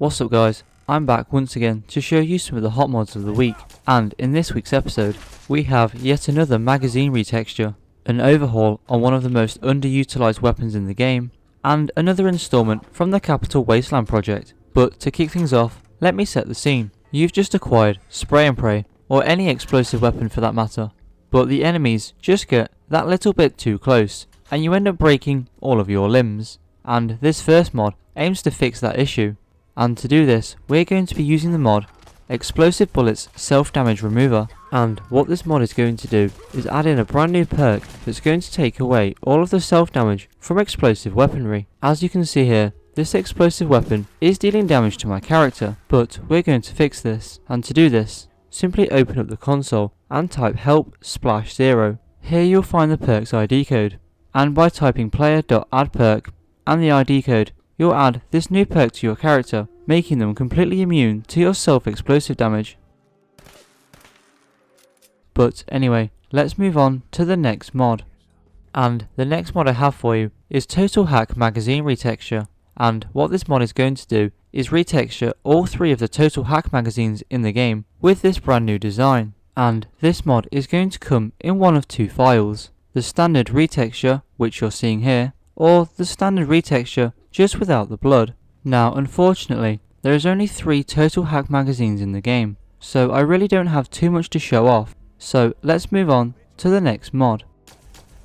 What's up guys, I'm back once again to show you some of the hot mods of the week, and in this week's episode we have yet another magazine retexture, an overhaul on one of the most underutilized weapons in the game, and another installment from the Capital Wasteland project. But to kick things off, let me set the scene. You've just acquired spray and pray, or any explosive weapon for that matter, but the enemies just get that little bit too close, and you end up breaking all of your limbs. And this first mod aims to fix that issue. And to do this, we're going to be using the mod Explosive Bullets Self-Damage Remover. And what this mod is going to do is add in a brand new perk that's going to take away all of the self-damage from explosive weaponry. As you can see here, this explosive weapon is dealing damage to my character, but we're going to fix this. And to do this, simply open up the console and type help/0. Here you'll find the perk's ID code, and by typing player.addPerk and the ID code, you'll add this new perk to your character, making them completely immune to your self-explosive damage. But anyway, let's move on to the next mod. And the next mod I have for you is Total Hack Magazine Retexture. And what this mod is going to do is retexture all 3 of the Total Hack magazines in the game with this brand new design. And this mod is going to come in one of 2 files. The standard retexture, which you're seeing here, or the standard retexture just without the blood. Now unfortunately, there is only 3 Total Hack magazines in the game, so I really don't have too much to show off. So let's move on to the next mod.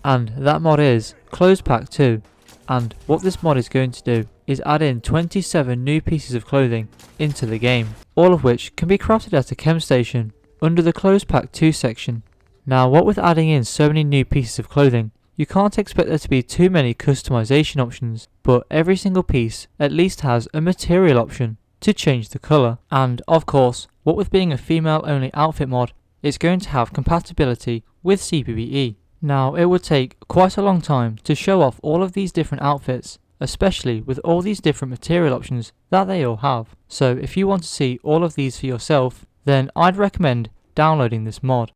And that mod is Clothes Pack 2. And what this mod is going to do is add in 27 new pieces of clothing into the game, all of which can be crafted at a chem station under the Clothes Pack 2 section. Now what with adding in so many new pieces of clothing, you can't expect there to be too many customization options, but every single piece at least has a material option to change the colour. And of course, what with being a female only outfit mod, it's going to have compatibility with CBBE. Now it would take quite a long time to show off all of these different outfits, especially with all these different material options that they all have. So if you want to see all of these for yourself, then I'd recommend downloading this mod.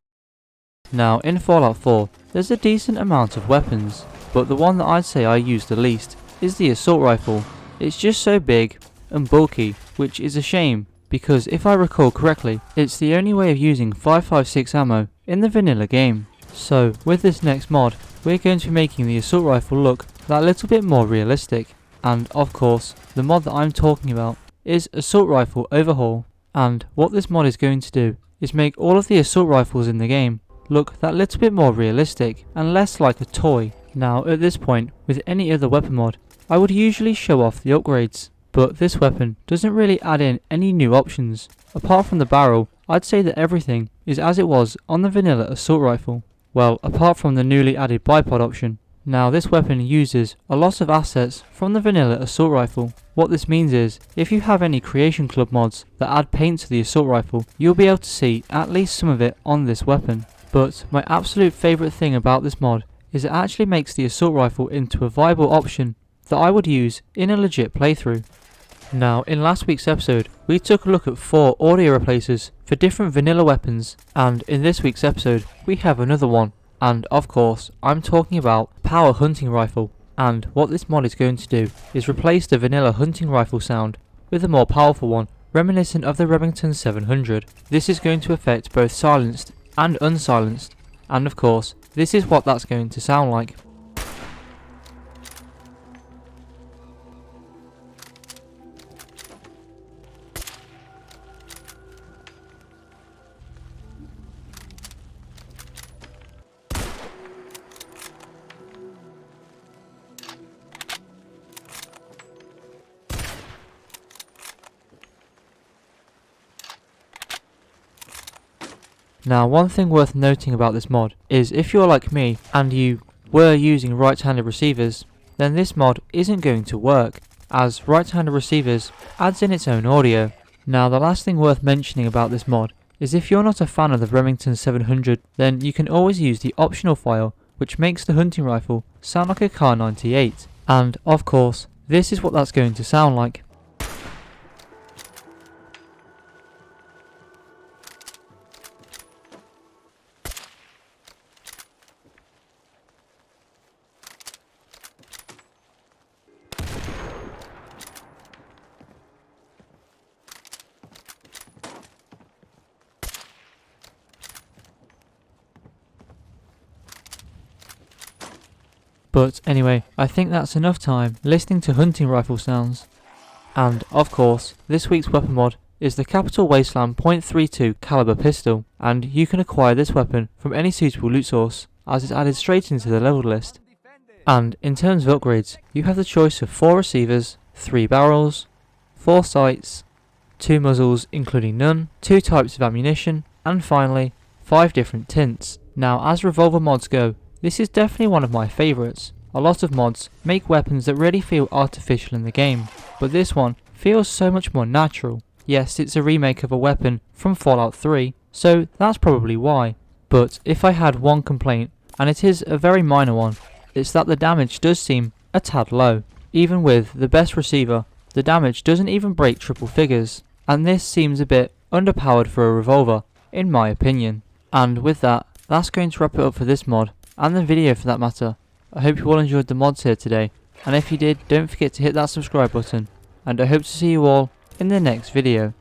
Now in Fallout 4, there's a decent amount of weapons, but the one that I'd say I use the least is the assault rifle. It's just so big and bulky, which is a shame, because if I recall correctly, it's the only way of using 5.56 ammo in the vanilla game. So with this next mod, we're going to be making the assault rifle look that little bit more realistic. And of course, the mod that I'm talking about is Assault Rifle Overhaul. And what this mod is going to do is make all of the assault rifles in the game look that little bit more realistic and less like a toy. Now at this point, with any other weapon mod, I would usually show off the upgrades, but this weapon doesn't really add in any new options. Apart from the barrel, I'd say that everything is as it was on the vanilla assault rifle. Well, apart from the newly added bipod option. Now this weapon uses a lot of assets from the vanilla assault rifle. What this means is, if you have any Creation Club mods that add paint to the assault rifle, you'll be able to see at least some of it on this weapon. But my absolute favourite thing about this mod is it actually makes the assault rifle into a viable option that I would use in a legit playthrough. Now in last week's episode, we took a look at 4 audio replacers for different vanilla weapons, and in this week's episode we have another one, and of course I'm talking about Power Hunting Rifle. And what this mod is going to do is replace the vanilla hunting rifle sound with a more powerful one, reminiscent of the Remington 700. This is going to affect both silenced and unsilenced, and of course this is what that's going to sound like. Now one thing worth noting about this mod is if you're like me and you were using right-handed receivers, then this mod isn't going to work, as right-handed receivers adds in its own audio. Now the last thing worth mentioning about this mod is if you're not a fan of the Remington 700, then you can always use the optional file which makes the hunting rifle sound like a Kar 98. And of course, this is what that's going to sound like. But anyway, I think that's enough time listening to hunting rifle sounds. And of course, this week's weapon mod is the Capital Wasteland .32 caliber pistol, and you can acquire this weapon from any suitable loot source, as it's added straight into the leveled list. And in terms of upgrades, you have the choice of 4 receivers, 3 barrels, 4 sights, 2 muzzles including none, 2 types of ammunition, and finally 5 different tints. Now as revolver mods go, this is definitely one of my favourites. A lot of mods make weapons that really feel artificial in the game, but this one feels so much more natural. Yes, it's a remake of a weapon from Fallout 3, so that's probably why. But if I had one complaint, and it is a very minor one, it's that the damage does seem a tad low. Even with the best receiver, the damage doesn't even break triple figures, and this seems a bit underpowered for a revolver, in my opinion. And with that, that's going to wrap it up for this mod, and the video for that matter. I hope you all enjoyed the mods here today, and if you did, don't forget to hit that subscribe button, and I hope to see you all in the next video.